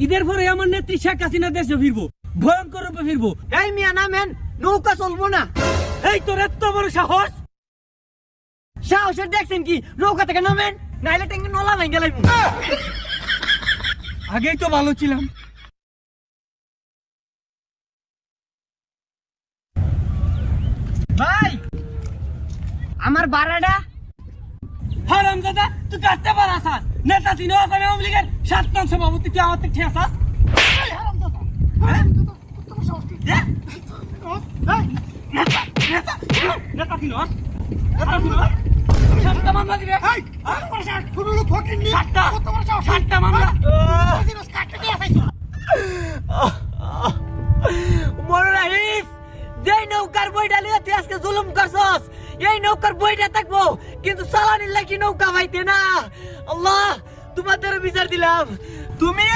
ঈদের পরে আমার নেত্রী শেখ হাসিনা দেশে ফিরবো, ভয়ঙ্কর রূপে ফিরবো। এই মিয়া নামেন, নৌকা চলবো না। এই তোর এত বড় সাহস! সাহসের দেখছেন কি? নৌকা থেকে নামেন, নাইলে ট্যাঙ্কি নলা ভেঙে লাগবে। আগেই তো ভালো ছিলাম। ভাই আমার ভাড়াটা। হারামজাদা, তুই কাটতে পারাস? নেতা ছিল আসামি আওয়ামী লীগের 7 নং সভাপতি, তুই আমার থেকে ঠেসাস? নেতা ছিল? সাতটা মামলা দিবে। সাতটা মামলা। মনে রাখিস, যেই নৌকার বইটা লিয়ে তুই আজকে জুলুম করছস, এই নৌকার বইটা থাকবো, কিন্তু চালানির লাগি নৌকা পাইতে না। আল্লাহ, তোমাদের বিচার দিলাম। তুমি